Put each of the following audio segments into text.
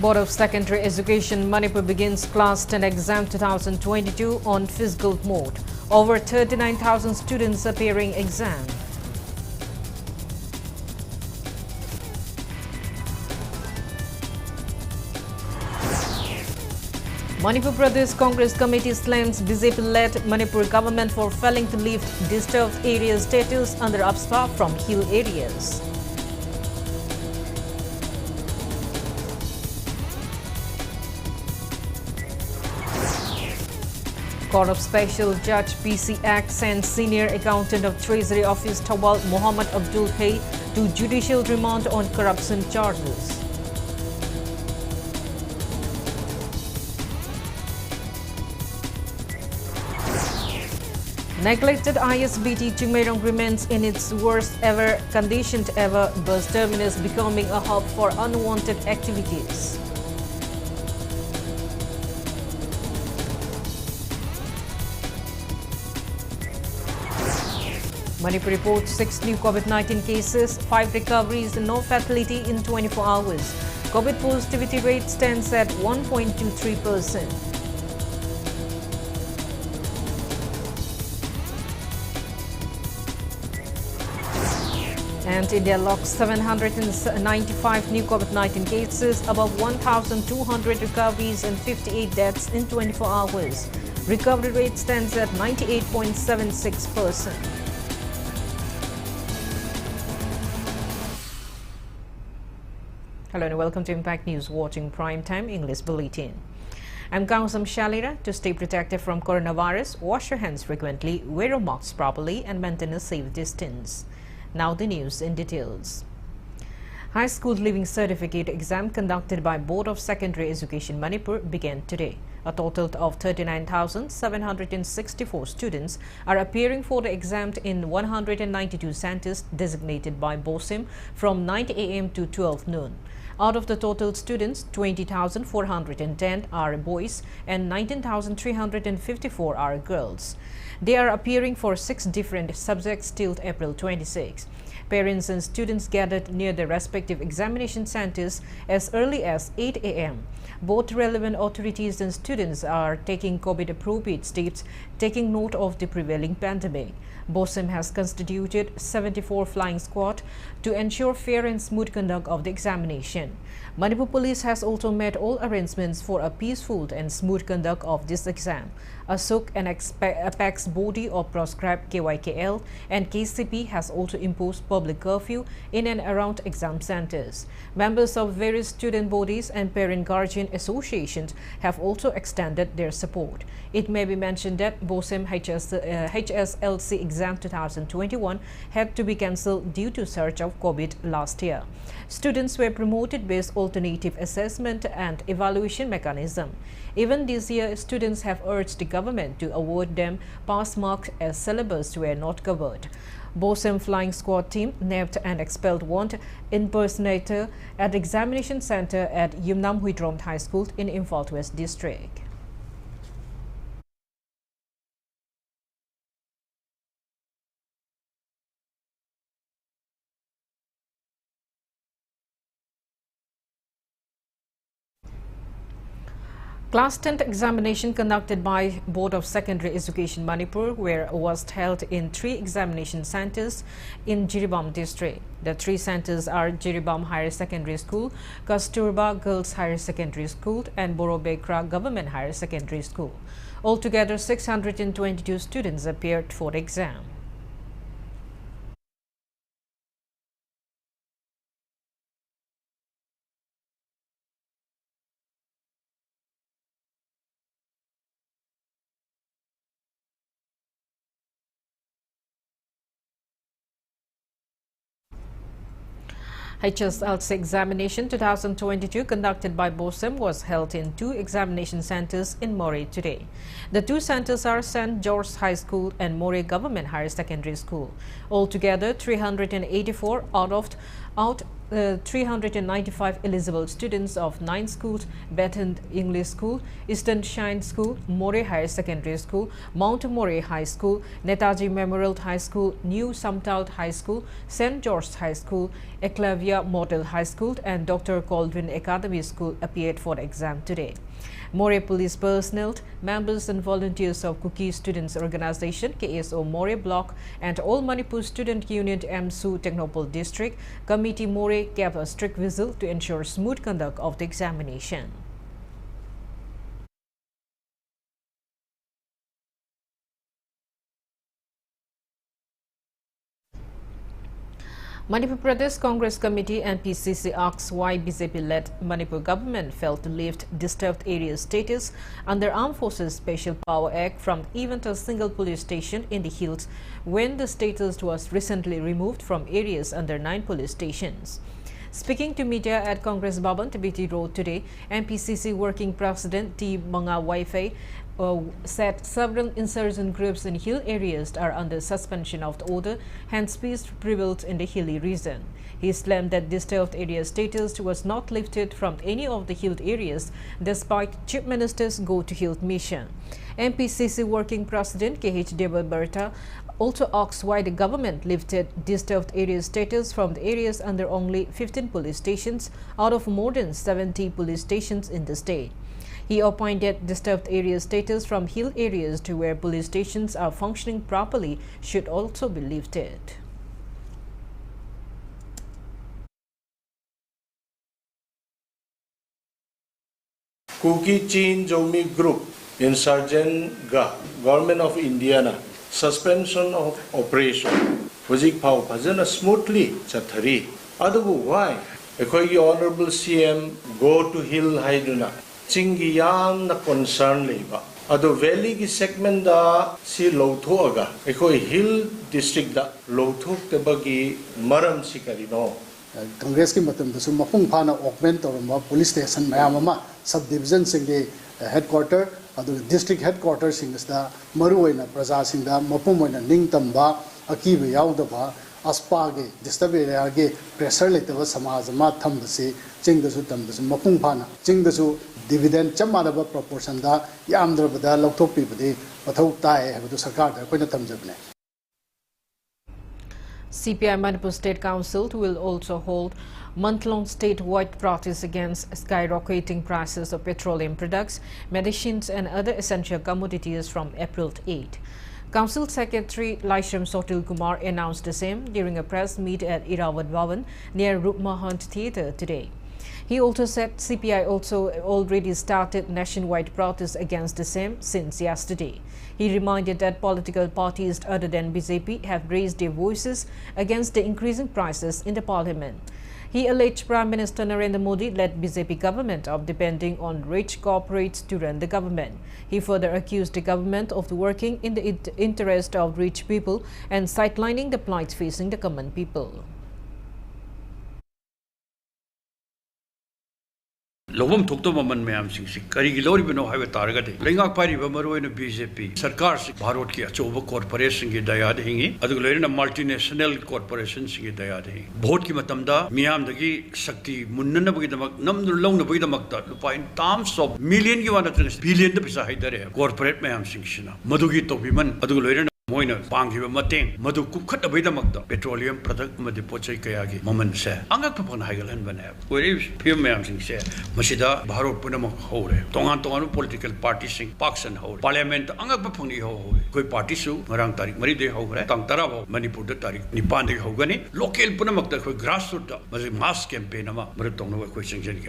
Board of Secondary Education Manipur begins Class 10 exam 2022 on physical mode. Over 39,000 students appearing exam. Manipur Pradesh Congress Committee slams BJP-led Manipur government for failing to lift disturbed area status under UPSPA from hill areas. Court of Special Judge PC Act sends Senior Accountant of Treasury Office Tawal Muhammad Abdul Hay to judicial remand on corruption charges. Neglected ISBT Chimerong remains in its worst ever conditioned ever, bus terminus becoming a hub for unwanted activities. Manipur reports 6 new COVID-19 cases, 5 recoveries, no fatality in 24 hours. COVID positivity rate stands at 1.23%. And India locks 795 new COVID-19 cases, above 1,200 recoveries and 58 deaths in 24 hours. Recovery rate stands at 98.76%. Hello and welcome to Impact News, watching Primetime English Bulletin. I'm KANGUJAM SHELLYRA. To stay protected from coronavirus, wash your hands frequently, wear your masks properly and maintain a safe distance. Now the news in details. High School Leaving Certificate exam conducted by Board of Secondary Education Manipur began today. A total of 39,764 students are appearing for the exam in 192 centers designated by BOSIM from 9 a.m. to 12 noon. Out of the total students, 20,410 are boys and 19,354 are girls. They are appearing for 6 different subjects till April 26. Parents and students gathered near their respective examination centers as early as 8 a.m. Both relevant authorities and students are taking COVID-appropriate steps, taking note of the prevailing pandemic. BOSIM has constituted 74 flying squad to ensure fair and smooth conduct of the examination. Manipur Police has also made all arrangements for a peaceful and smooth conduct of this exam. ASUK, an apex body of proscribed KYKL and KCP, has also imposed public curfew in and around exam centers. Members of various student bodies and parent-guardian associations have also extended their support. It may be mentioned that BOSIM HSLC exam 2021 had to be cancelled due to surge of COVID last year. Students were promoted based alternative assessment and evaluation mechanism. Even this year, students have urged the government to award them pass marks as syllabus were not covered. BOSIM Flying Squad team nabbed and expelled one impersonator at the examination center at Yumnam Huitrom High School in Imphal West District. Class 10 examination conducted by Board of Secondary Education Manipur was held in 3 examination centers in Jiribam district. The 3 centers are Jiribam Higher Secondary School, Kasturba Girls Higher Secondary School and Borobekra Government Higher Secondary School. Altogether, 622 students appeared for the exam. HSLC examination 2022 conducted by BOSIM was held in 2 examination centers in More today. The 2 centers are St. George High School and More Government Higher Secondary School. Altogether, 384 out 395 eligible students of 9 schools: Baton English School, Eastern Shine School, More Higher Secondary School, Mount More High School, Netaji Memorial High School, New Samtal High School, St. George High School, Eclavia Model High School, and Dr. Colvin Academy School appeared for the exam today. More police personnel, members and volunteers of Kuki Students Organization, KSO More Block, and All Manipur Student Union MSU Technopole District Committee More kept a strict vigil to ensure smooth conduct of the examination. Manipur Pradesh Congress Committee and PCC asks why BJP-led Manipur government failed to lift disturbed area status under Armed Forces Special Power Act from even a single police station in the hills when the status was recently removed from areas under 9 police stations. Speaking to media at Congress Bhavan, TBT Road today, MPCC Working President T. Manga Waifei said several insurgent groups in hill areas are under suspension of the order, hence peace prevailed in the hilly region. He slammed that disturbed area status was not lifted from any of the hill areas despite Chief Minister's go-to-hill mission. MPCC Working President K.H. Devaberta also asked why the government lifted disturbed area status from the areas under only 15 police stations out of more than 70 police stations in the state. He appointed disturbed area status from hill areas to where police stations are functioning properly should also be lifted. Kuki Chin Jomi Group, Insurgent Government of India, suspension of operation. Hujik Pau Pazana smoothly Chathari. Adabu why? Ekogi Honorable CM go to Hill Haiduna. Chingi yam na concern leba. Ado valley ki segment da si lotho aga. Ekoi hill district da lotho tebagi maram si karino. Congress ki matam da su mapung phana augment or ma police station mayama subdivision singe headquarter ado district headquarters singsta maru oina praja singda mapum oina ningtamba akibe yaudaba aspage disturb area ge pressure letaba samaj ma thambasi chingdasu tamdasu mapung phana chingdasu dividend chamadaba proportion da yamdrabada loktopi bade pathau tai habadu sarkar da koina tamjabne. CPI Manipur State Council will also hold month-long statewide protest against skyrocketing prices of petroleum products, medicines and other essential commodities from April 8. Council Secretary Laishram Sotil Kumar announced the same during a press meet at Irawat Bhavan near Rupmahant Theatre today. He also said CPI also already started nationwide protests against the same since yesterday. He reminded that political parties other than BJP have raised their voices against the increasing prices in the parliament. He alleged Prime Minister Narendra Modi led BJP government of depending on rich corporates to run the government. He further accused the government of working in the interest of rich people and sidelining the plight facing the common people. Lobam thokto maman mayam sing si kari gi lori bino haiba targate lengak pari ba maroi na BJP sarkar si bharot ki achoba corporation gi daya dehingi adu lori na multinational corporation si gi daya dehi vote ki matamda miyam dagi shakti munna bagi damak namdu long na bagi damak ta lupa in terms of million gi wana billion da pisa haidare corporate mayam sing sina madugi topiman adu lori Moina Pangiva Mateng, Madu Kukat Abidamakta, petroleum product Madipoche Kayagi, Moment say, Angapon Hagel and Vanab. Where is Pimam Sing say, Masida, Baro Punama Hore, Tongan political party sing, Parks and Hole, Parliament, Angaponi Ho, Koi Party Su, Marang Tarik, Maride Hore, Tangtarabo, Manipur Tarik, Nipandi Hogani, local Punamakta, grassroots, was a mass campaign, Maratonova question Jenny.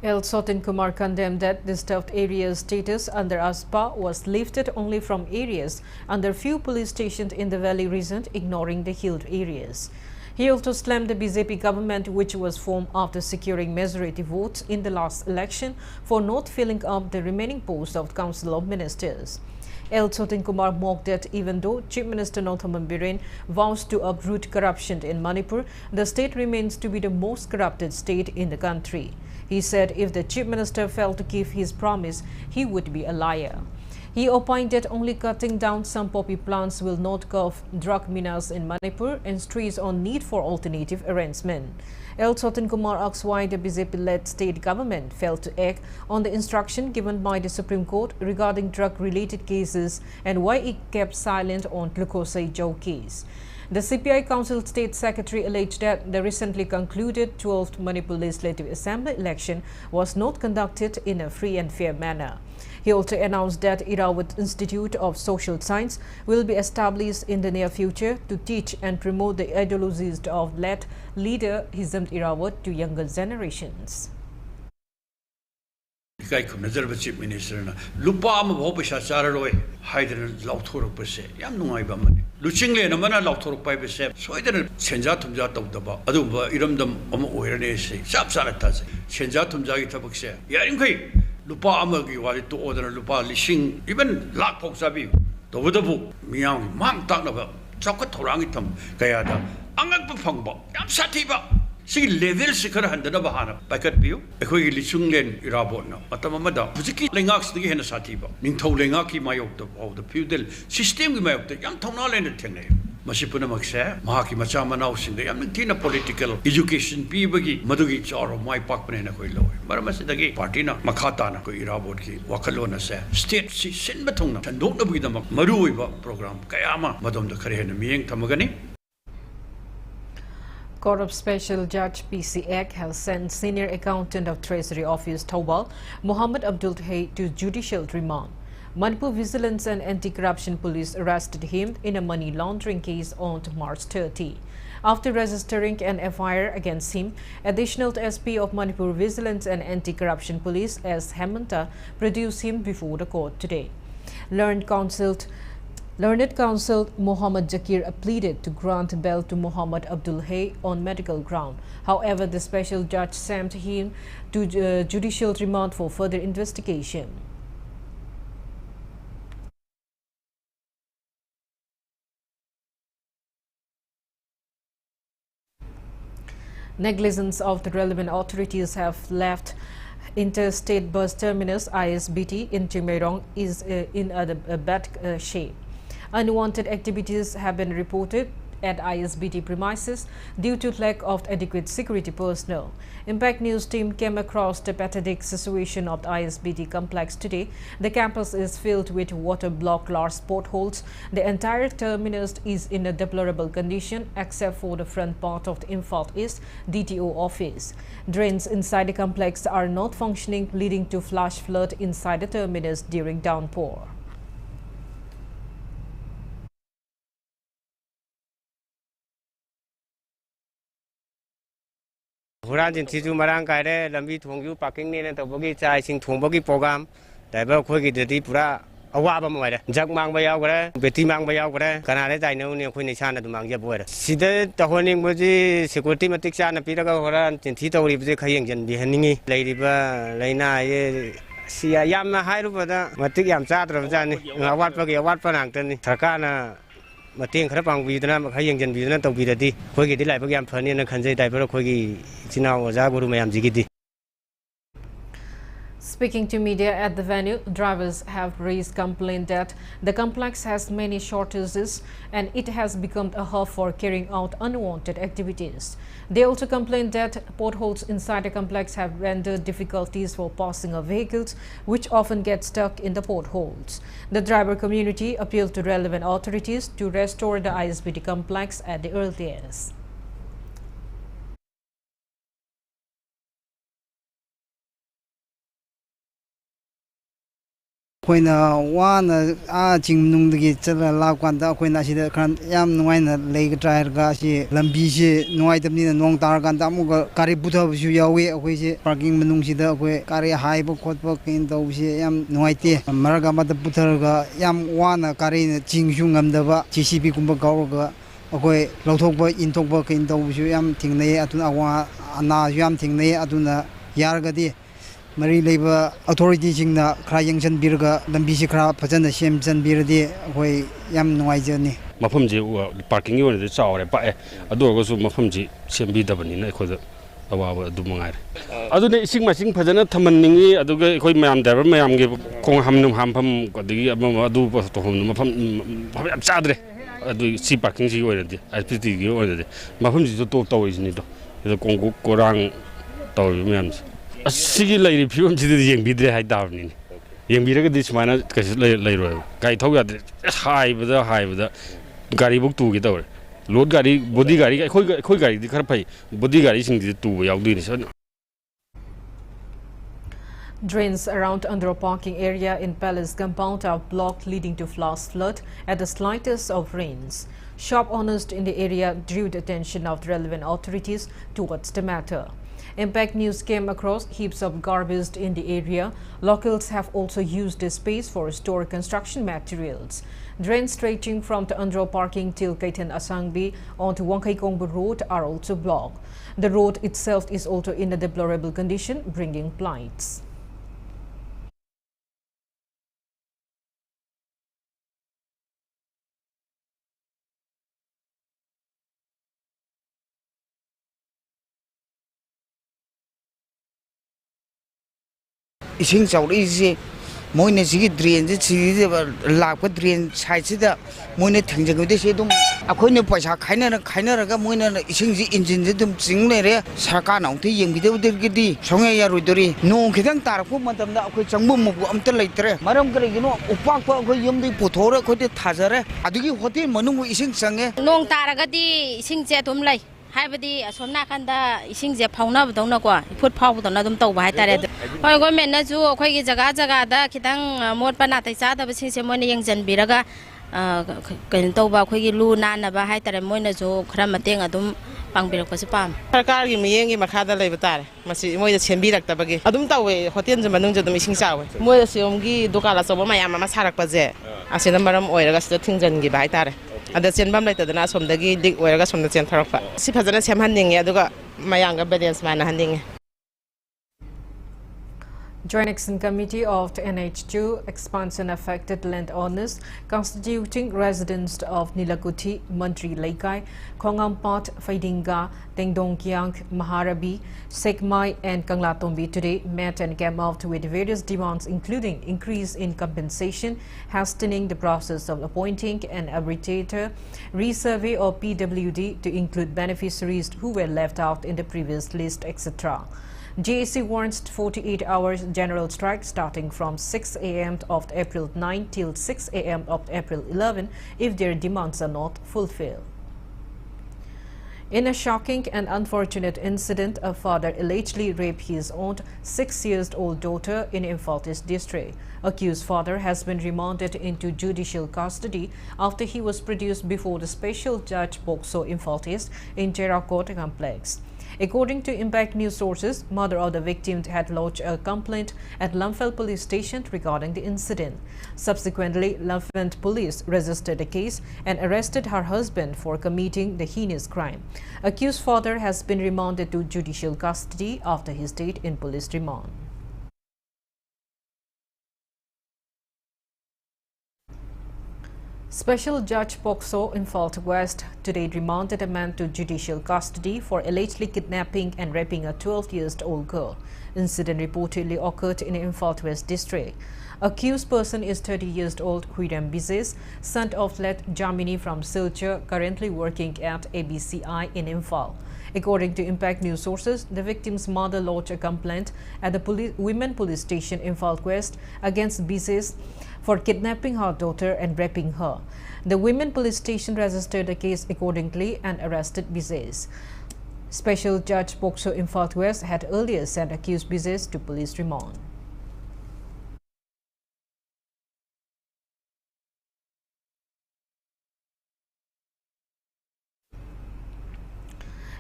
L. Sotin Kumar condemned that disturbed area status under ASPA was lifted only from areas under few police stations in the valley region, ignoring the hilled areas. He also slammed the BJP government, which was formed after securing majority votes in the last election, for not filling up the remaining posts of the Council of Ministers. L. Sotin Kumar mocked that even though Chief Minister Nothaman Biren vows to uproot corruption in Manipur, the state remains to be the most corrupted state in the country. He said if the Chief Minister failed to keep his promise, he would be a liar. He opined that only cutting down some poppy plants will not curb drug menace in Manipur and stressed on need for alternative arrangement. L. Sotin Kumar asked why the BJP-led state government failed to act on the instruction given by the Supreme Court regarding drug-related cases and why it kept silent on Glucose Joe case. The CPI Council State Secretary alleged that the recently concluded 12th Manipur Legislative Assembly election was not conducted in a free and fair manner. He also announced that Irawat Institute of Social Science will be established in the near future to teach and promote the ideologies of late leader Hizam Irawat to younger generations. Chief Minister Lupa Mopisa Saroi, Hydran Lautorpese, Yam Nuaibamani. Luchingle and Amana Lautorpise, so I didn't Senjatum Jataba, Aduba, Iramdam, Omoerese, Sapsaratas, Senjatum Jagitabuxe, Yarinque, Lupa Amagi, wanted to order Lupa Lishing, even Lak Poksabi, the Wudabu, Miang, Mam Tanaba, Chocotorangitum, Gayada, Angak Pangbo, Yam Satiba. See level secure handed of Bahana, Packet view, a quick Lichunglen Irabona, Matamada, Puziki Lingax the Henasatiba, Ninto Lingaki Mayok of the feudal system we make the young tonal and tene. Masipuna Maxa, Mahaki Machama now in the Yamatina political education, Pibagi, Madugi or my Pakman Quilo, Maramasagi, Partina, Makatana, Iraboti, Wakalona say, State Sin Batona, and don't know with the Maruiba program, Kayama, Madame the Karen, Ming Tamagani. Court of Special Judge PC Ek has sent Senior Accountant of Treasury Office Tawal, Muhammad Abdul Hay, to judicial remand. Manipur Vigilance and Anti-Corruption Police arrested him in a money laundering case on March 30. After registering an FIR against him, Additional SP of Manipur Vigilance and Anti-Corruption Police S. Hemanta produced him before the court today. Learned Counsel Muhammad Jakir pleaded to grant bail to Muhammad Abdul Hay on medical ground. However, the special judge sent him to judicial remand for further investigation. Negligence of the relevant authorities have left Interstate Bus Terminus ISBT in Chimerong is in a bad shape. Unwanted activities have been reported at ISBT premises due to lack of adequate security personnel. Impact News team came across the pathetic situation of the ISBT complex today. The campus is filled with water-blocked large potholes. The entire terminus is in a deplorable condition except for the front part of the Imphal East DTO office. Drains inside the complex are not functioning, leading to flash flood inside the terminus during downpour. Huran Tizu Marang Kaire, Lambi Tungu, Parking in the Bogi, Sing Tumbogi program, Diver Quiggy the Deepura, Awabam, Jagmang Bayagre, Betimang Bayagre, Canada, I know near Quinishana to Manga Boy. See the honing was the security Matic and Peter Horan, Tito lives the Kayan, the Henning, Lady Lena, see a Yama high over the Matiam Satra of Zan, what for Antony, Takana. Mating Krapang Vietnam, Hayan Vietnam to Vidati, Quiggy, the Liberian Pony and Kanzai Diver Quiggy, China was Abu Mayam Zigiti. Speaking to media at the venue, drivers have raised complaint that the complex has many shortages and it has become a hub for carrying out unwanted activities. They also complained that potholes inside the complex have rendered difficulties for passing of vehicles, which often get stuck in the potholes. The driver community appealed to relevant authorities to restore the ISBT complex at the earliest. When one Jim Nungi Laquanda, when I see the Yam Wine Lake Drive Gashi, Lambishi, Noitamina, Nong Targan, Damuga, Kaributa, Yuyawe, which parking Manungsida, where Kari High Bokotbok in those Yam Noite, Maragama Puterga, Yam Wana, Karin, Jingshungam Dava, GCP Kumbagaga, okay, Lotokba in Tokbok in those Yam Tingne Atuna, Ana Yam Tingne Atuna, Yargadi. Mary Labor Authorities in the Crying Birga, Lambishikra, Pazana Shem Birdi, way Yam Noizani. Mapumji parking unit, the tower, a door goes to Mapumji, Shem Bidabani, awaba adu mangai adune ising masing phajana thamanningi aduga khoi mayam driver mayam ge khong hamnum hampham kodigi amama adu to hom mafam yam chadre adu si parking si oiradi IPT gi oiradi mafam ji to toisni do ida kongku korang taw mayam asigi lairi phium ji yengbidre hai dawni yengbiraga di sumana kasi lairo kai thau ya haibada gari buk tu gi tawre load gari body gari khoi gari di khar phai body gari sing di tu yaudui ni san. Drains around Andhra parking area in Palace compound are blocked, leading to flash flood at the slightest of rains. Shop owners in the area drew the attention of the relevant authorities towards the matter. Impact News came across heaps of garbage in the area. Locals have also used this space for store construction materials. Drains stretching from the Andhra parking till Kaitan Asangbi onto Wangkai-Kongbu Road are also blocked. The road itself is also in a deplorable condition, bringing plights. Ising chauri ji moine ji drain ji lakpa drain side sida moine thingjang de se dum akhoi ne paisa khaina ra ga moine ising ji engine ji dum ching le re sarkar nau thi yeng bideu de gi songe ya roidori no khidang tar pu matam da akhoi changbu mu amta leitre maram kare gi no upak pa akhoi yem di puthora akhoi de thajare adugi hotel manung ising change nong taraga di ising je dum lai haibadi asomna kanda ising je phauna badona ko phut phau badona dum tau bai tare hoi government na ju akhoi gi jaga da khitang mot pa na tai cha da sing se moine yang jan biraga ken tau ba akhoi gi lu na na ba hai tare moine ju khara mateng adum pangbirak pa pam sarkar gi miyeng gi makhada lei batare masi moi da chembi rak ta bagi adum tawe hotel je manung je dum ising chawe moi da siom gi dukala soba mayam ma sarak pa je asina maram oiraga sta thingjan gi bai tare ada chenbam lai tadana somdagi dik oiraga somda chen tharakpa si phajana semhanninge aduga mayanga balance mana handinge. Joint Action Committee of the NH2 expansion affected landowners constituting residents of Nilakuthi, Mantri Laikai, Khongampat, Faidinga, Tengdongkyang, Maharabi, Sekmai and Kanglatombi today met and came out with various demands including increase in compensation, hastening the process of appointing an arbitrator, resurvey of PWD to include beneficiaries who were left out in the previous list, etc. JAC warrants 48 hours general strike starting from 6 a.m. of April 9 till 6 a.m. of April 11 if their demands are not fulfilled. In a shocking and unfortunate incident, a father allegedly raped his own 6-year-old daughter in Imphal district. Accused father has been remanded into judicial custody after he was produced before the special judge Bokso Imphal in Terracotta complex. According to Impact News sources, mother of the victim had lodged a complaint at Lamphel police station regarding the incident. Subsequently, Lamphel police registered the case and arrested her husband for committing the heinous crime. Accused father has been remanded to judicial custody after his stayed in police remand. Special Judge Bokso Imphal West today remanded a man to judicial custody for allegedly kidnapping and raping a 12-year-old girl. Incident reportedly occurred in Imphal West district. Accused person is 30-year-old Huiram Bizes, son of late Jamini from Silchar, currently working at ABCI in Imphal. According to Impact News sources, the victim's mother lodged a complaint at the Women Police Station in Imphal West against Bizes for kidnapping her daughter and raping her. The Women Police Station registered the case accordingly and arrested Bizes. Special Judge Bokso Imphal West had earlier sent accused Bizes to police remand.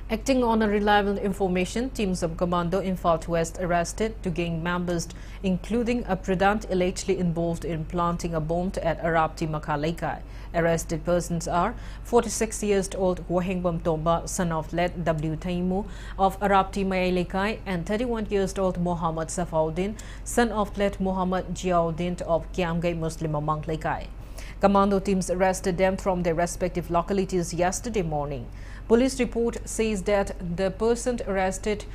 Acting on a reliable information, teams of Commando Imphal West arrested two gang members, including a predant allegedly involved in planting a bomb at Arapti Makalaikai. Arrested persons are 46-year-old Wahengbam Tomba, son of late W. Taimu of Arapti Mayalaikai, and 31-year-old Muhammad Safaudin, son of late Muhammad Jiauddin of Kiamgai Muslim Amang Laikai. Commando teams arrested them from their respective localities yesterday morning. Police report says that the person arrested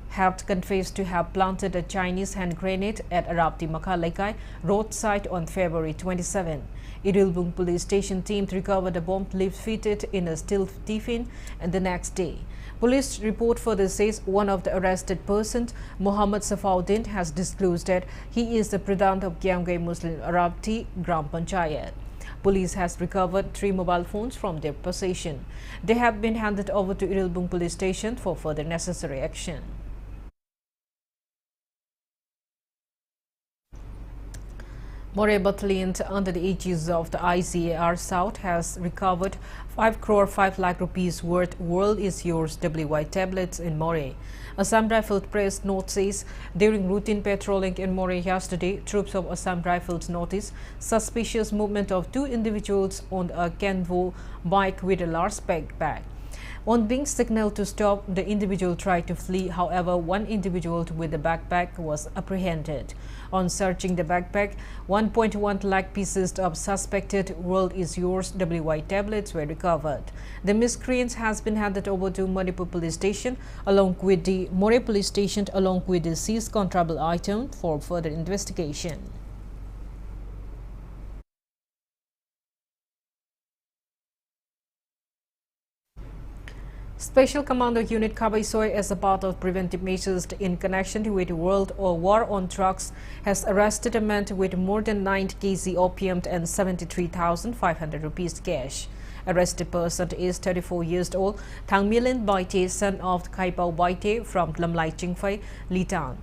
had confessed to have planted a Chinese hand grenade at Arapti Makalaikai roadside on February 27. Irilbung police station team recovered a bomb fitted in a steel tiffin and the next day. Police report further says one of the arrested persons, Muhammad Safaudin, has disclosed that he is the Pradhan of Gyamgai Muslim Arapti Gram Panchayat. Police has recovered 3 mobile phones from their possession. They have been handed over to Irilbung police station for further necessary action. More Battalion under the aegis of the ICAR South has recovered 5 crore 5 lakh rupees worth World is Yours WY tablets in More. Assam Rifles press note says during routine patrolling in More yesterday, troops of Assam Rifles noticed suspicious movement of 2 individuals on a Canvo bike with a large backpack. On being signaled to stop, the individual tried to flee. However, one individual with the backpack was apprehended. On searching the backpack, 1.1 lakh pieces of suspected World is Yours WY tablets were recovered. The miscreants has been handed over to Manipur police station along with the More police station along with the seized contraband item for further investigation. Special Commando Unit Kabaisoi, as a part of preventive measures in connection with World or War on Drugs, has arrested a man with more than 9 kg opium and 73,500 rupees cash. Arrested person is 34 years old, Thangmilin Baite, son of Kaipao Baite from Lamlai Chingfai, Litan.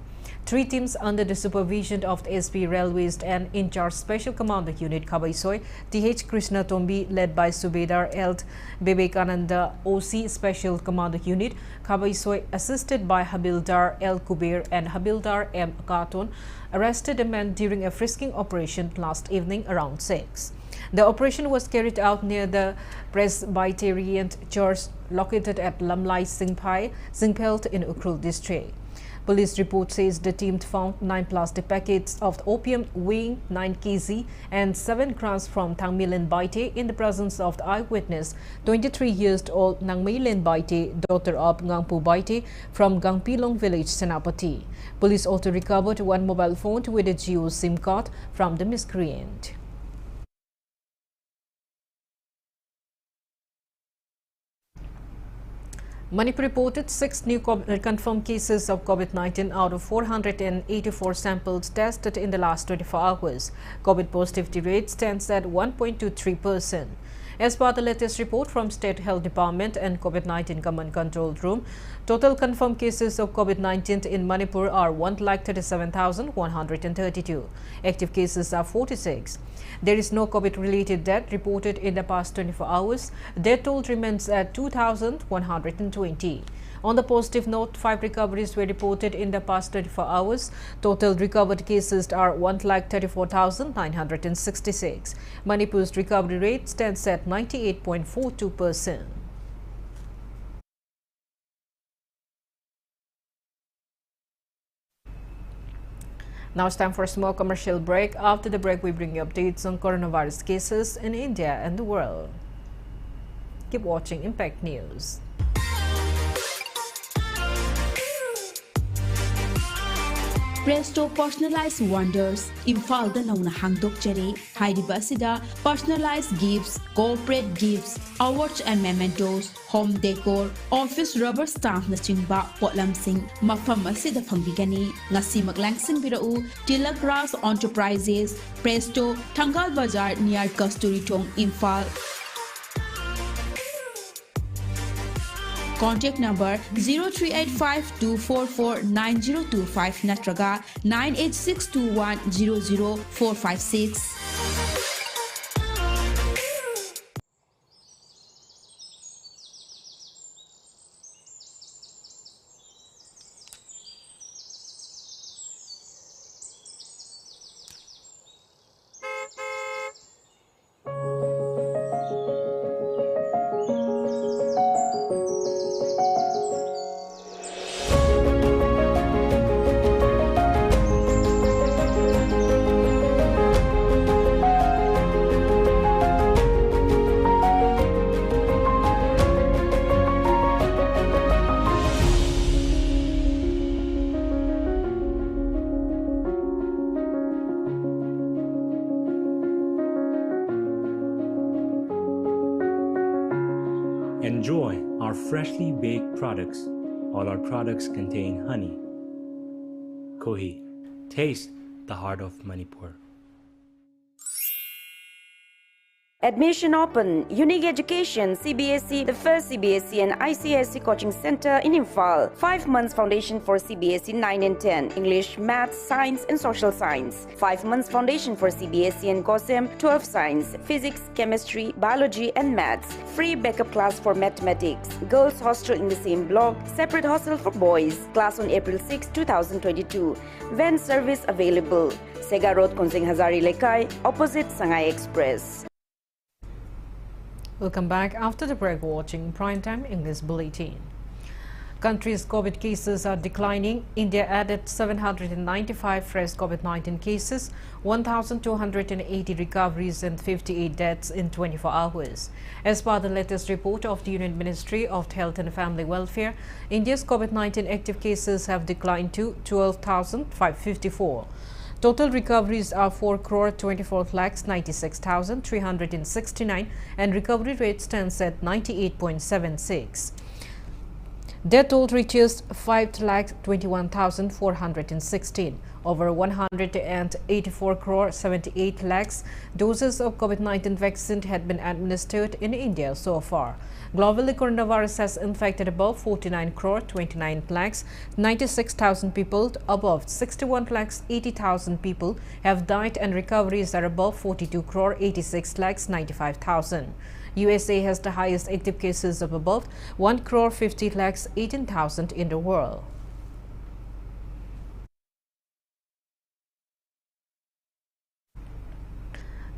3 teams under the supervision of the SP Railways and in charge Special Commando Unit Kabaisoi, TH Krishna Tombi, led by Subedar L. Bebekananda OC Special Commando Unit Kabaisoi, assisted by Habildar L. Kuber and Habildar M. Katon, arrested a man during a frisking operation last evening around 6. The operation was carried out near the Presbyterian Church located at Lamlai Singpelt in Ukrul district. Police report says the team found 9 plastic packets of opium weighing 9 kg and 7 grams from Thangmilin Baite in the presence of the eyewitness, 23 years old Nangmilin Baite, daughter of Ngangpu Baite from Gangpilong village, Senapati. Police also recovered 1 mobile phone with a Geo SIM card from the miscreant. Manipur reported 6 new confirmed cases of COVID-19 out of 484 samples tested in the last 24 hours. COVID positivity rate stands at 1.23%. As per the latest report from State Health Department and COVID-19 Command Control Room, total confirmed cases of COVID-19 in Manipur are 1,37,132. Active cases are 46. There is no COVID-related death reported in the past 24 hours. Death toll remains at 2,120. On the positive note, 5 recoveries were reported in the past 24 hours. Total recovered cases are 1,34,966. Manipur's recovery rate stands at 98.42%. Now it's time for a small commercial break. After the break, we bring you updates on coronavirus cases in India and the world. Keep watching Impact News. Presto Personalized Wonders, Imphal da nauna hangdok jare, Haidiba asida personalized gifts, corporate gifts, awards and mementos, home decor, office rubber stamp na chingba potlam sing, mafam asida phangbigani, ngasi maglangsing birau, Tila Grass Enterprises, Presto, Thangal Bazar near Kasturi Tong, Imphal. Contact number 0385-244-9025 natraga 98621-00456. Enjoy our freshly baked products. All our products contain honey. Kohi, taste the heart of Manipur. Admission open. Unique Education, CBSE, the first CBSE and ICSE coaching center in Imphal. 5 months foundation for CBSE 9 and 10. English, Maths, Science and Social Science. 5 months foundation for CBSE and KOSEM 12 Science, Physics, Chemistry, Biology and Maths. Free backup class for Mathematics. Girls hostel in the same block. Separate hostel for boys. Class on April 6, 2022. Van service available. Sega Road, Konzing Hazari Lekai, opposite Sangai Express. Welcome back after the break, watching Primetime English Bulletin. Country's COVID cases are declining. India added 795 fresh COVID-19 cases, 1,280 recoveries and 58 deaths in 24 hours. As per the latest report of the Union Ministry of Health and Family Welfare, India's COVID-19 active cases have declined to 12,554. Total recoveries are 4,24,96,369 and recovery rate stands at 98.76. Death toll reaches 5,21,416. Over 184 crore 78 lakhs doses of COVID-19 vaccine had been administered in India so far. Globally, coronavirus has infected above 49 crore 29 lakhs 96,000 people. Above 61 lakhs 80,000 people have died and recoveries are above 42 crore 86 lakhs 95,000. USA has the highest active cases of above 1 crore 50 lakhs 18,000 in the world.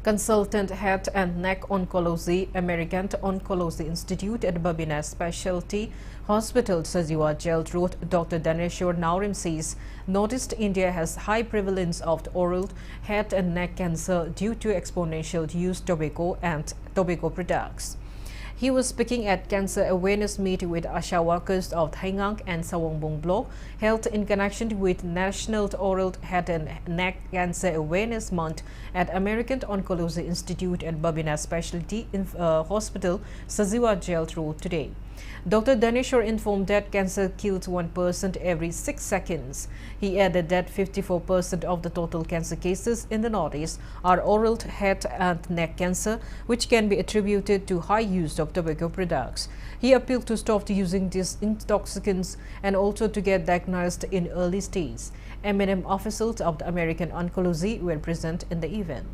Consultant Head and Neck Oncology, American Oncology Institute at Babina Specialty Hospital, Sajiwa Jail Road, Dr. Daneshwar Naurim says, noticed India has high prevalence of oral head and neck cancer due to exponential use tobacco and tobacco products. He was speaking at Cancer Awareness Meet with Asha workers of Thaingang and Sawongbong Block, held in connection with National Oral Head and Neck Cancer Awareness Month at American Oncology Institute at Babina Specialty Hospital, Sajiwa Jail Road today. Dr. Daneshwar informed that cancer kills 1% every 6 seconds. He added that 54% of the total cancer cases in the Northeast are oral head and neck cancer, which can be attributed to high use of tobacco products. He appealed to stop using these intoxicants and also to get diagnosed in early stage. M&M officials of the American Oncology were present in the event.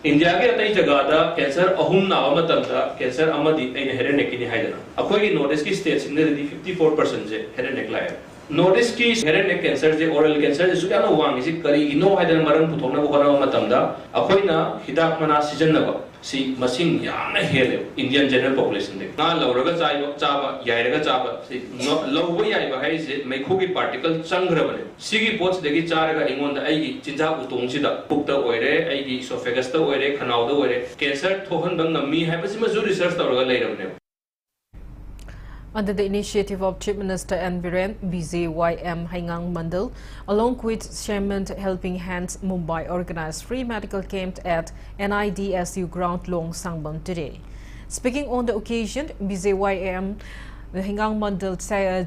India के अतई जगह दा cancer अहुम नाव मतंदा cancer अमदी एने head and नेक की हाइदना अखोई की north east की states में दी 54% जे head and neck लाया नॉर्थ ईस्ट की हेड एंड नेक कैंसर जे ओरल कैंसर जे सुया ना वांग इसी करी इनो हाइदना मरन पुथोना बुखना मतंदा अखोई ना हिदाक मना सीजन नबा सी मसिंग याना हेले इंडियन जनरल पॉपुलेशन दे ना लौरगा चाबा याइरगा चाबा सी लौबो याइबा है से मैखु की पार्टिकल चंग्रबने सिगी पोट्स देगी चारगा इंगोंदा आइगी चिंजा उतोंगसिदा पुक्ता ओइरे आइगी सोफेगसता ओइरे खनाउदा ओइरे cancer थोहन ngami haibasi mazu research tawraga leiramne. Under the initiative of Chief Minister N. Biren, BJYM Haingang Mandal, along with Shaman Helping Hands Mumbai, organized free medical camp at NIDSU Ground Long Sangbam today. Speaking on the occasion, BJYM the Haingang Mandal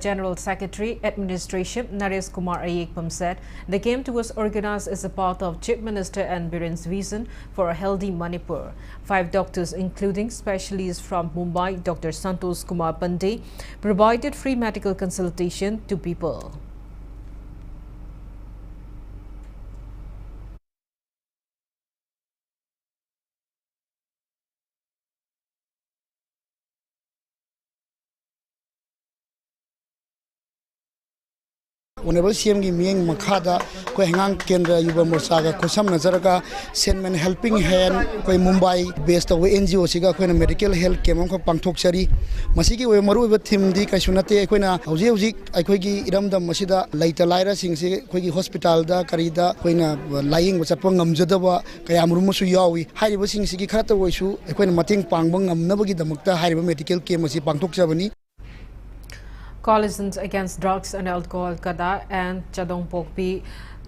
General Secretary Administration Naresh Kumar Ayekpam said the camp was organized as a part of Chief Minister N. Biren's vision for a healthy Manipur. 5 doctors, including specialists from Mumbai, Dr. Santosh Kumar Pandey, provided free medical consultation to people. Honorable CM gi mieng makhada ko hangang kendra yuba morsaga khosam nazaraga Senman Helping Hand ko Mumbai based of NGO siga ko medical health kemam ko pangthok chari masigi we maru ba thim di ka sunate ko na hauji hauji ai gi iramdam masida laita laira sing se ko gi hospital da karida ko na lying ba chapang ngamjada ba kayam rum su yawi hari ba sing sigi khata wo su ko na mating pangbang ngamna ba gi damakta hari ba medical kem asi pangthok chabani. Coalitions Against Drugs and Alcohol Kada and Chadong Pokpi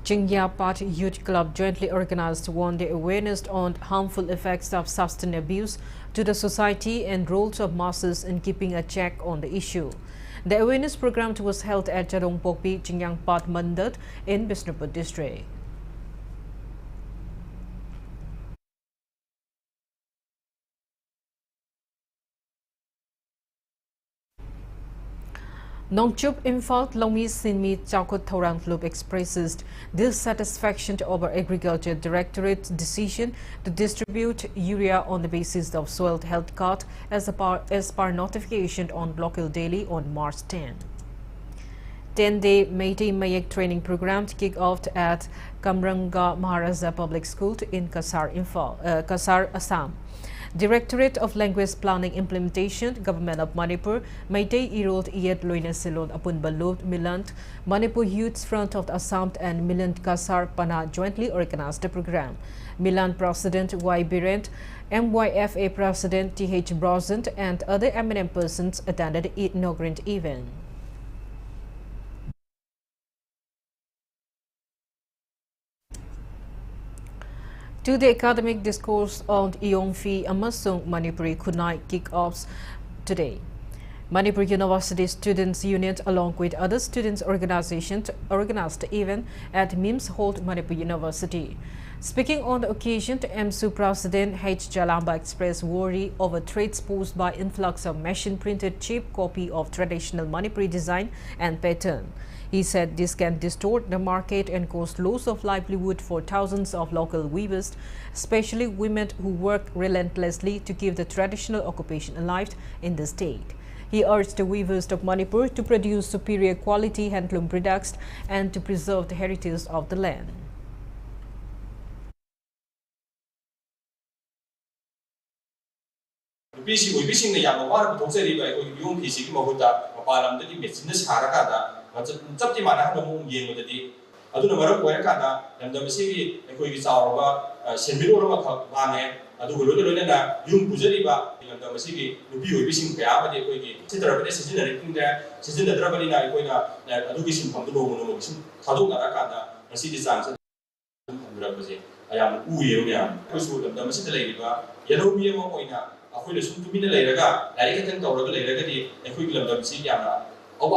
Chingyapat Youth Club jointly organized one-day awareness on harmful effects of substance abuse to the society and roles of masses in keeping a check on the issue. The awareness program was held at Charongpokpi, Chingyangpat Mandat in Bishnupur district. Nongchup Imphal Lomi Sinmi Chakot Thorang Club expresses dissatisfaction over Agriculture Directorate's decision to distribute urea on the basis of soil health card as per notification on local daily on March 10. 10-day Meitei Mayak training program kicked off at Kamranga Maharaja Public School in Kasar, Assam. Directorate of Language Planning Implementation, Government of Manipur, Meitei Irod Iyet Loina Silon Apun Balot Milant, Manipur Youth Front of Assam and Milant Kasar Pana jointly organized the program. Milan President Y. Birent, MYFA President T.H. Brosant and other eminent persons attended the inaugural event. To the academic discourse on Yongfi Amasung Manipuri Kunai kick-offs today. Manipur University Students Union along with other students organizations organized the event at MIMS Hall, Manipur University. Speaking on the occasion, MSU President H. Jalamba expressed worry over threats posed by influx of machine-printed cheap copy of traditional Manipuri design and pattern. He said this can distort the market and cause loss of livelihood for thousands of local weavers, especially women who work relentlessly to keep the traditional occupation alive in the state. He urged the weavers of Manipur to produce superior quality handloom products and to preserve the heritage of the land. ꯆꯞꯇꯤ ꯃꯥꯟꯅꯍꯟꯕ ꯃꯑꯣꯡ ꯌꯦꯡꯕꯗꯗꯤ ꯑꯗꯨꯅ ꯃꯔꯝ ꯑꯣꯏꯔꯀꯥꯟꯗ ꯂꯝꯗꯝ ꯑꯁꯤꯒꯤ ꯑꯩꯈꯣꯏꯒꯤ ꯆꯥꯎꯔꯕ ꯁꯦꯟꯃꯤꯠꯂꯣꯟ ꯑꯃꯈꯛ ꯃꯥꯡꯉꯦ ꯑꯗꯨꯒ ꯂꯣꯏꯅꯅ ꯌꯨꯝ ꯄꯨꯖꯔꯤꯕ ꯂꯝꯗꯝ ꯑꯁꯤꯒꯤ ꯅꯨꯄꯤ ꯑꯣꯏꯕꯤꯁꯤꯡ ꯀꯌꯥ ꯑꯃꯗꯤ ꯑꯩꯈꯣꯏꯒꯤ ꯁꯤꯇꯔꯕꯗ ꯁꯤꯖꯤꯟꯅꯗ꯭ꯔꯕꯅꯤꯅ ꯑꯩꯈꯣꯏꯅ ꯑꯗꯨꯒꯤ ꯁꯤꯟꯐꯝꯗꯨ ꯅꯣꯡꯃꯒꯤ ꯁꯨꯝ ꯊꯥꯗꯣꯛꯅꯔꯀꯥꯟꯗ ꯉꯁꯤꯗꯤ ꯆꯥꯡꯁꯦ ꯊꯝꯕꯤꯔꯛꯄꯁꯦ ꯑꯌꯥꯝꯅ ꯎꯏꯌꯦꯕ ꯃꯌꯥꯝ ꯑꯩꯈꯣꯏꯁꯨ ꯂꯝꯗꯝ ꯑꯁꯤꯗ ꯂꯩꯔꯤꯕ ꯌꯦꯜꯍꯧꯃꯤ ꯑꯃ ꯑꯣꯏꯅ ꯑꯩꯈꯣꯏꯅ ꯁꯨꯝ ꯇꯨꯃꯤꯟꯅ ꯂꯩꯔꯒ ꯂꯥꯏꯔꯤꯛ ꯈꯛꯇꯪ ꯇꯧꯔꯒ ꯂꯩꯔꯒꯗꯤ ꯑꯩꯈꯣꯏꯒꯤ ꯂꯝꯗꯝꯁꯤ ꯌꯥꯝꯅ A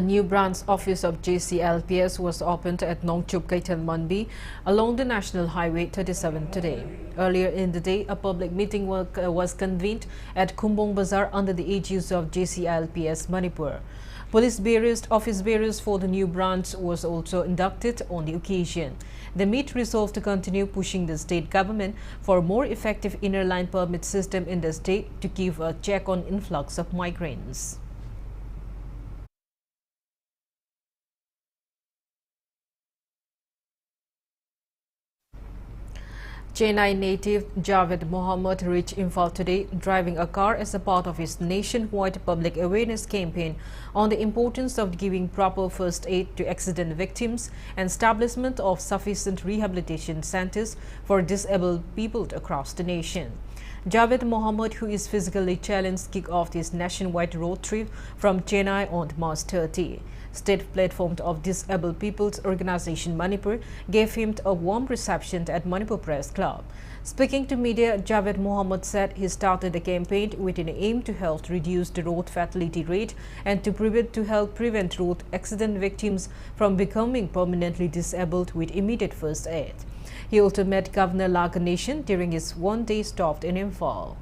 new branch office of JCLPS was opened at Nongchup Kaitan Manbi along the National Highway 37 today. Earlier in the day, a public meeting was convened at Kumbong Bazaar under the aegis of JCLPS Manipur. Police office bearers for the new branch was also inducted on the occasion. The meet resolved to continue pushing the state government for a more effective inner line permit system in the state to keep a check on influx of migrants. Chennai native Javed Mohammed reached Imphal today, driving a car as a part of his nationwide public awareness campaign on the importance of giving proper first aid to accident victims and establishment of sufficient rehabilitation centers for disabled people across the nation. Javed Mohammed, who is physically challenged, kicked off his nationwide road trip from Chennai on March 30. State platform of Disabled People's Organization Manipur gave him a warm reception at Manipur Press Club. Speaking to media, Javed Mohammed said he started the campaign with an aim to help reduce the road fatality rate and to help prevent road accident victims from becoming permanently disabled with immediate first aid. He also met Governor Ganeshan during his one-day stop in Imphal.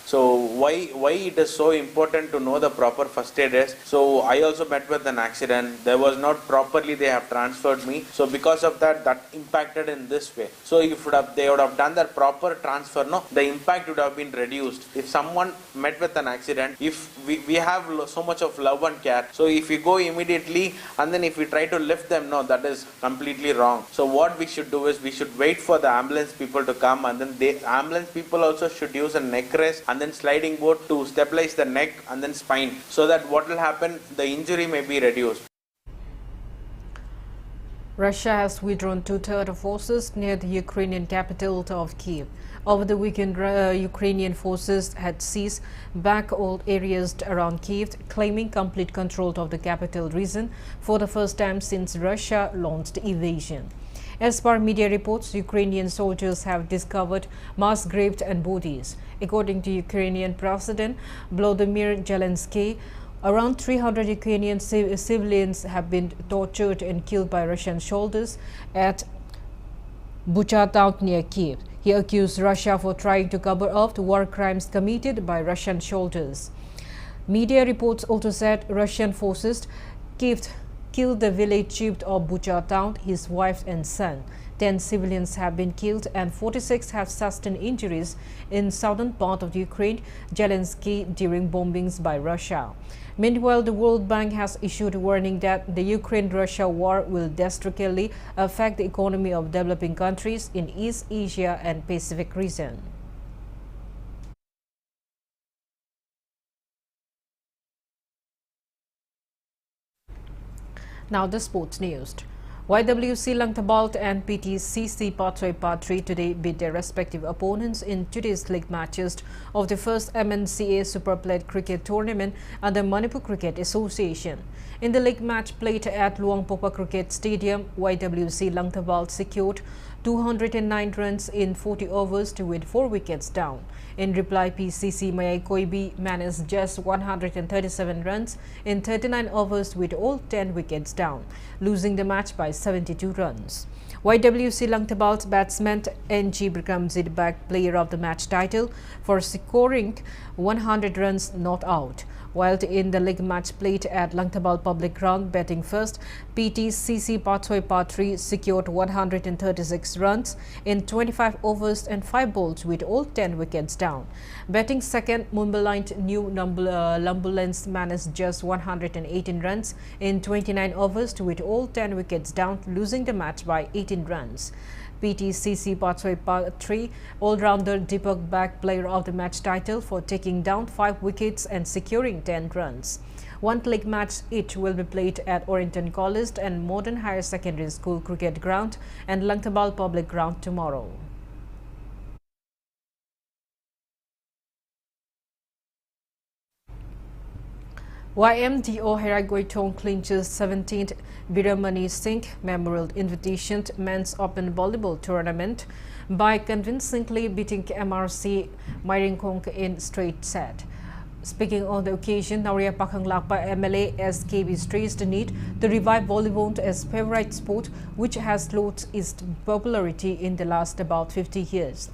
So why it is so important to know the proper first aid is, so I also met with an accident. There was not properly they have transferred me. So because of that impacted in this way. So if they would have done that proper transfer, no, the impact would have been reduced. If someone met with an accident, if we have so much of love and care, so if we go immediately and then if we try to lift them, no, that is completely wrong. So what we should do is we should wait for the ambulance people to come, and then the ambulance people also should use a neck rest and then sliding board to stabilize the neck and then spine, so that what will happen, the injury may be reduced. Russia has withdrawn two-thirds of forces near the Ukrainian capital of Kyiv. Over the weekend, Ukrainian forces had seized back all areas around Kyiv, claiming complete control of the capital region for the first time since Russia launched the invasion. As per media reports, Ukrainian soldiers have discovered mass graves and bodies. According to Ukrainian President Volodymyr Zelensky, around 300 Ukrainian civilians have been tortured and killed by Russian soldiers at Bucha town near Kyiv. He accused Russia for trying to cover up the war crimes committed by Russian soldiers. Media reports also said Russian forces killed the village chief of Bucha town, his wife and son. 10 civilians have been killed and 46 have sustained injuries in southern part of Ukraine, Zelensky, during bombings by Russia. Meanwhile, the World Bank has issued a warning that the Ukraine-Russia war will drastically affect the economy of developing countries in East Asia and Pacific region. Now the sports news. YWC Langtabalt and PTCC Pathway Part 3 today beat their respective opponents in today's league matches of the first MNCA Super Plate Cricket Tournament under Manipur Cricket Association. In the league match played at Luangpopa Cricket Stadium, YWC Langtabalt secured 209 runs in 40 overs with 4 wickets down. In reply, PCC Mayai Koibi managed just 137 runs in 39 overs with all 10 wickets down, losing the match by 72 runs. YWC Langtabalt's batsman NG Brikamzid bagged player of the match title for scoring 100 runs not out. While in the league match played at Langtabal Public Ground, batting first, PTCC Pathway Part 3 secured 136 runs in 25 overs and 5 balls with all 10 wickets down. Batting second, Mumbai New Lumbulens managed just 118 runs in 29 overs with all 10 wickets down, losing the match by 18 runs. PTCC Pathway Part 3 all-rounder Deepak bagged player of the match title for taking down 5 wickets and securing 10 runs. One league match each will be played at Orrington College and Modern Higher Secondary School Cricket Ground and Langtabal Public Ground tomorrow. YMDO Heragoitong clinches 17th Biramani Singh Memorial Invitation Men's Open Volleyball Tournament by convincingly beating MRC Mairingkong in straight set. Speaking on the occasion, Nauria Pakanglakpa MLA SKB stressed the need to revive volleyball as favorite sport, which has lost its popularity in the last about 50 years.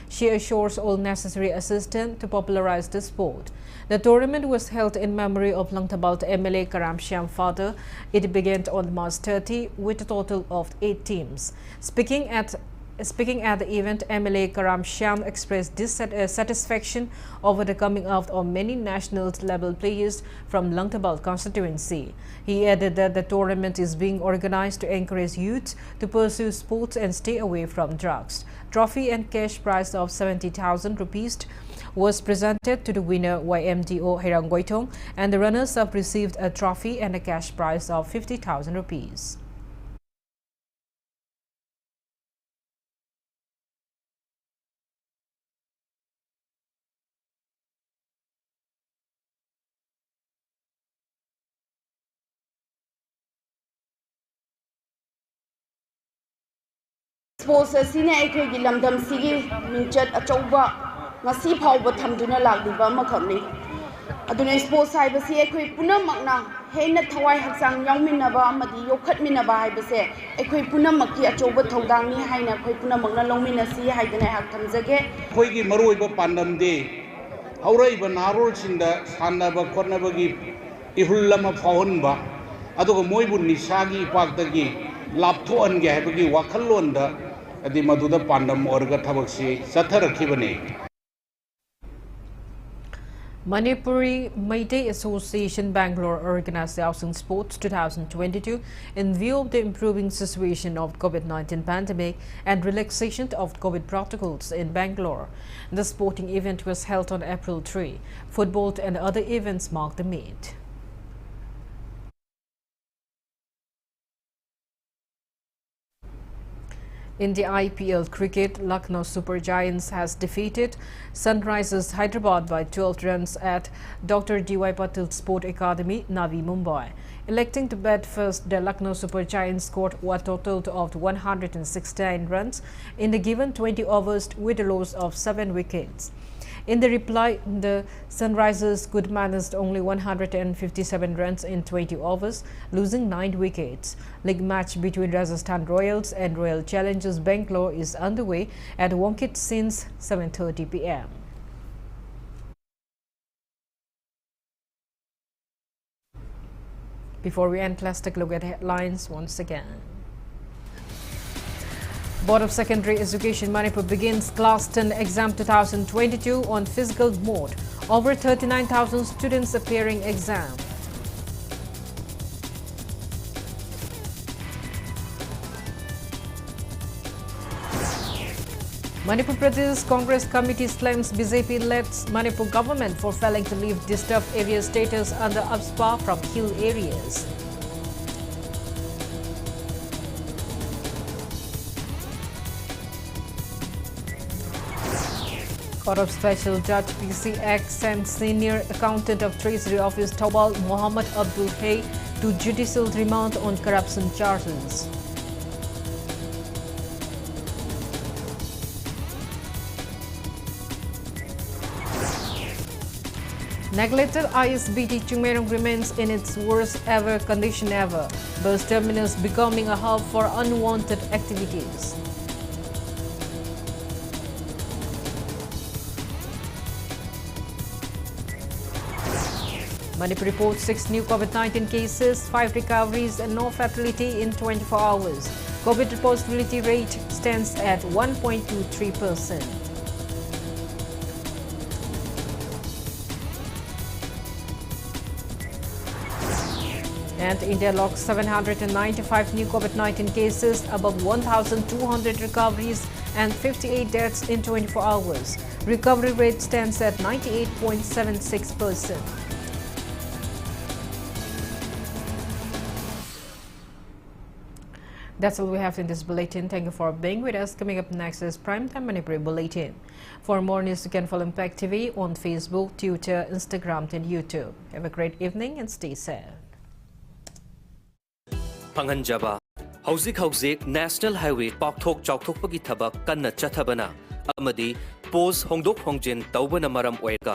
She assures all necessary assistance to popularize the sport. The tournament was held in memory of Langtabalt MLA Karamshyam father. It began on March 30 with a total of 8 teams. Speaking at the event, MLA Karamshyam expressed dissatisfaction over the coming out of many national-level players from Langtabalt constituency. He added that the tournament is being organized to encourage youth to pursue sports and stay away from drugs. Trophy and cash prize of 70,000 rupees was presented to the winner YMDO Herangoitong, and the runners-up received a trophy and a cash prize of 50,000 rupees. Sports asina aikhogi lamdam sigi mingchat achauba ngasi phawba thamduna lagdiba makhakni aduna sports haibasi aikhoi punamakna heina thawai haksang yauminaba amadi yokhatminaba haibase aikhoi punamakki achauba thodangni haina khoi punamakna longminasi haidana hak thamjage khoigi maroiba pandamde hauraiba narol singda sanaba khornabagi ihullama phawonba adugo moibu nisagi paktagi lapthoange haibagi wakhallonda adi maduda pandam orga thabaksi satharakibane. Manipuri Meitei Association Bangalore organized the Housing Sports 2022 in view of the improving situation of COVID-19 pandemic and relaxation of COVID protocols in Bangalore. The sporting event was held on April 3. Football and other events marked the meet. In the IPL cricket, Lucknow Super Giants has defeated Sunrisers Hyderabad by 12 runs at Dr. D.Y. Patil Sport Academy, Navi Mumbai. Electing to bat first, the Lucknow Super Giants scored a total of 169 runs in the given 20 overs with a loss of 7 wickets. In the reply, the Sunrisers could manage only 157 runs in 20 overs, losing 9 wickets. League match between Rajasthan Royals and Royal Challengers Bangalore is underway at Wankhede since 7:30 p.m. Before we end, let's take a look at headlines once again. Board of Secondary Education Manipur begins Class 10 exam 2022 on physical mode. Over 39,000 students appearing exam. Manipur Pradesh Congress Committee slams BJP-led Manipur government for failing to leave disturbed area status under UPSPA from hill areas. Court of Special Judge PC X sent Senior Accountant of Treasury Office Tawal Mohammad Abdul Hay to judicial remand on corruption charges. Neglected ISBT Chumerung remains in its worst ever condition ever. Bus terminus becoming a hub for unwanted activities. Manipur reports 6 new COVID-19 cases, 5 recoveries and no fatality in 24 hours. COVID positivity rate stands at 1.23%. And India logs 795 new COVID-19 cases, above 1,200 recoveries and 58 deaths in 24 hours. Recovery rate stands at 98.76%. That's all we have in this bulletin. Thank you for being with us. Coming up next is Primetime Manipuri Bulletin. For more news, you can follow Impact TV on Facebook, Twitter, Instagram, and YouTube. Have a great evening and stay safe. Panganjaba, Hauzik National Highway Pakthok Chauthokpagi Thabak Kanna Chathabana Amadi Pose Hongdok Hongjin Taubana Maram Oika